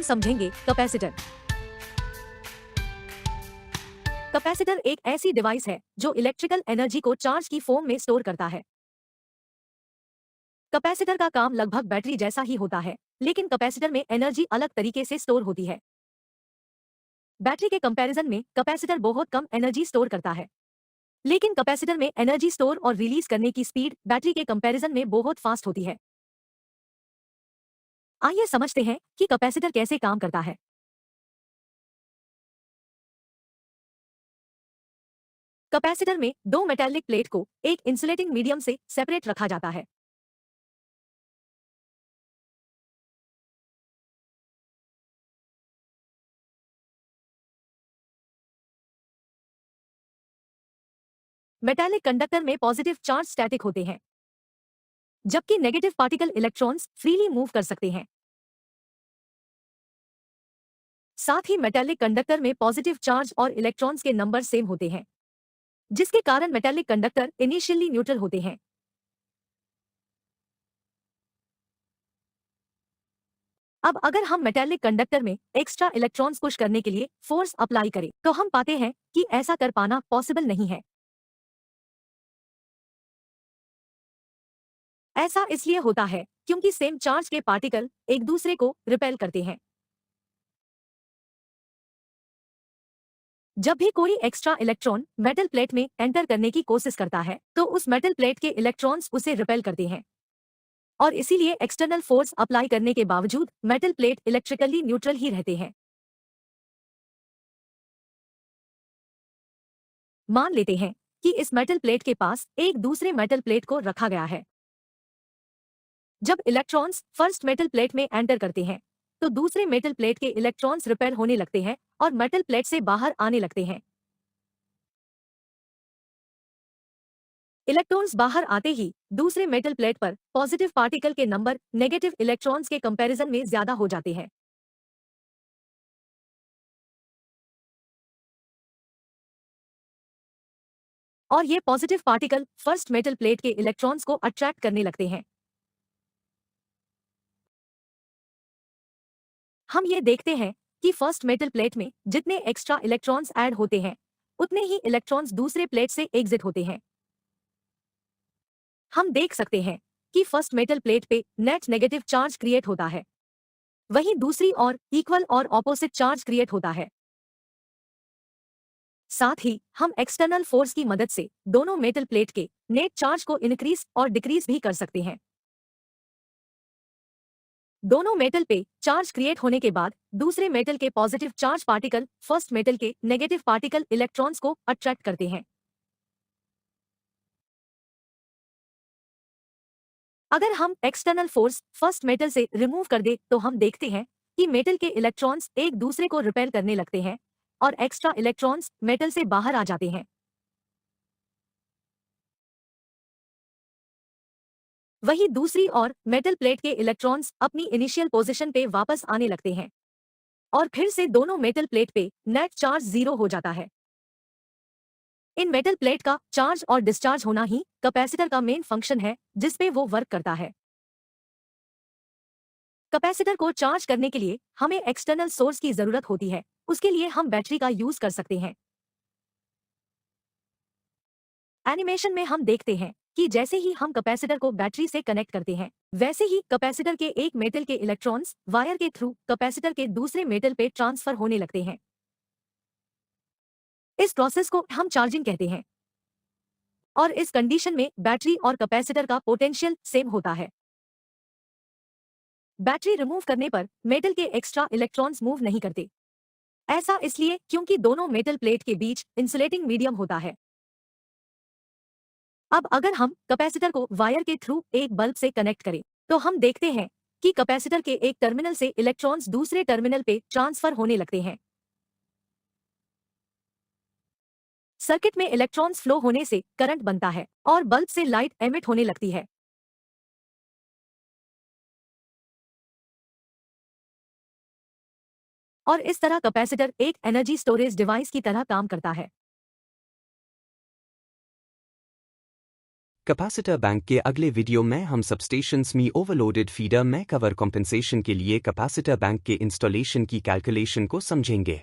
हम समझेंगे capacitor. Capacitor एक ऐसी डिवाइस है जो इलेक्ट्रिकल एनर्जी को चार्ज की फॉर्म में स्टोर करता है। कैपेसिटर का काम लगभग बैटरी जैसा ही होता है, लेकिन कैपेसिटर में एनर्जी अलग तरीके से स्टोर होती है। बैटरी के कंपैरिजन में कैपेसिटर बहुत कम एनर्जी स्टोर करता है, लेकिन कैपेसिटर में एनर्जी स्टोर और रिलीज करने की स्पीड बैटरी के कंपैरिजन में बहुत फास्ट होती है। आइए समझते हैं कि कैपेसिटर कैसे काम करता है। कैपेसिटर में दो मेटालिक प्लेट को एक इंसुलेटिंग मीडियम से सेपरेट रखा जाता है। मेटालिक कंडक्टर में पॉजिटिव चार्ज स्टैटिक होते हैं, जबकि negative particle electrons freely move कर सकते हैं। साथ ही मेटालिक कंडक्टर में पॉजिटिव चार्ज और इलेक्ट्रॉन्स के नंबर सेम होते हैं, जिसके कारण मेटालिक कंडक्टर इनिशियली न्यूट्रल होते हैं। अब अगर हम मेटालिक कंडक्टर में एक्स्ट्रा इलेक्ट्रॉन्स पुश करने के लिए फोर्स अप्लाई करें, तो हम पाते हैं कि ऐसा कर पाना पॉसिबल नहीं है। ऐसा इसलिए होता है क्योंकि सेम चार्ज के पार्टिकल एक दूसरे को रिपेल करते हैं। जब भी कोई एक्स्ट्रा इलेक्ट्रॉन मेटल प्लेट में एंटर करने की कोशिश करता है, तो उस मेटल प्लेट के इलेक्ट्रॉन्स उसे रिपेल करते हैं, और इसीलिए एक्सटर्नल फोर्स अप्लाई करने के बावजूद मेटल प्लेट इलेक्ट्रिकली न्यूट्रल ही रहते हैं। मान लेते हैं कि इस मेटल प्लेट के पास एक दूसरे मेटल प्लेट को रखा गया है। जब इलेक्ट्रॉन्स फर्स्ट मेटल प्लेट में एंटर करते हैं, तो दूसरे मेटल प्लेट के इलेक्ट्रॉन्स रिपेल होने लगते हैं और मेटल प्लेट से बाहर आने लगते हैं। इलेक्ट्रॉन्स बाहर आते ही दूसरे मेटल प्लेट पर पॉजिटिव पार्टिकल के नंबर नेगेटिव इलेक्ट्रॉन्स के कंपैरिजन में ज्यादा हो जाते हैं। और ये positive particle first metal plate के इलेक्ट्रॉन्स को अट्रैक्ट करने लगते हैं। हम ये देखते हैं कि फर्स्ट मेटल प्लेट में जितने एक्स्ट्रा इलेक्ट्रॉन्स ऐड होते हैं, उतने ही इलेक्ट्रॉन्स दूसरे प्लेट से एग्जिट होते हैं। हम देख सकते हैं कि फर्स्ट मेटल प्लेट पे नेट नेगेटिव चार्ज क्रिएट होता है, वहीं दूसरी ओर इक्वल और ऑपोजिट चार्ज क्रिएट होता है। साथ ही हम एक्सटर्नल फोर्स की मदद से दोनों मेटल प्लेट के नेट चार्ज को इंक्रीज और डिक्रीज भी कर सकते हैं। दोनों मेटल पे चार्ज क्रिएट होने के बाद दूसरे मेटल के positive charge particle first metal के नेगेटिव पार्टिकल इलेक्ट्रॉन्स को अट्रैक्ट करते हैं। अगर हम एक्सटर्नल फोर्स फर्स्ट मेटल से रिमूव कर दे, तो हम देखते हैं कि मेटल के इलेक्ट्रॉन्स एक दूसरे को रिपेल करने लगते हैं और एक्स्ट्रा इलेक्ट्रॉन्स मेटल से बाहर आ जाते हैं। वहीं दूसरी ओर मेटल प्लेट के इलेक्ट्रॉन्स अपनी इनिशियल पोजीशन पे वापस आने लगते हैं और फिर से दोनों मेटल प्लेट पे नेट चार्ज जीरो हो जाता है। इन मेटल प्लेट का चार्ज और डिस्चार्ज होना ही कैपेसिटर का मेन फंक्शन है, जिस पे वो वर्क करता है। कैपेसिटर को चार्ज करने के लिए हमें एक्सटर्नल सोर्स की जरूरत होती है। उसके लिए हम बैटरी का यूज कर सकते हैं। एनिमेशन में हम देखते हैं कि जैसे ही हम कैपेसिटर को बैटरी से कनेक्ट करते हैं, वैसे ही कैपेसिटर के एक मेटल के इलेक्ट्रॉन्स वायर के थ्रू कैपेसिटर के दूसरे मेटल पे ट्रांसफर होने लगते हैं। इस प्रोसेस को हम चार्जिंग कहते हैं, और इस कंडीशन में बैटरी और कैपेसिटर का पोटेंशियल सेम होता है। बैटरी रिमूव करने पर मेटल के एक्स्ट्रा इलेक्ट्रॉन्स मूव नहीं करते। ऐसा इसलिए क्योंकि दोनों मेटल प्लेट के बीच इंसुलेटिंग मीडियम होता है। अब अगर हम कैपेसिटर को वायर के थ्रू एक बल्ब से कनेक्ट करें, तो हम देखते हैं कि कैपेसिटर के एक टर्मिनल से इलेक्ट्रॉन्स दूसरे टर्मिनल पे ट्रांसफर होने लगते हैं। सर्किट में इलेक्ट्रॉन्स फ्लो होने से करंट बनता है और बल्ब से लाइट एमिट होने लगती है। और इस तरह कैपेसिटर एक एनर्जी स्टोरेज डिवाइस की तरह काम करता है। कैपेसिटर बैंक के अगले वीडियो में हम सबस्टेशंस में ओवरलोडेड फीडर में कवर कॉम्पेंसेशन के लिए कैपेसिटर बैंक के इंस्टॉलेशन की कैलकुलेशन को समझेंगे।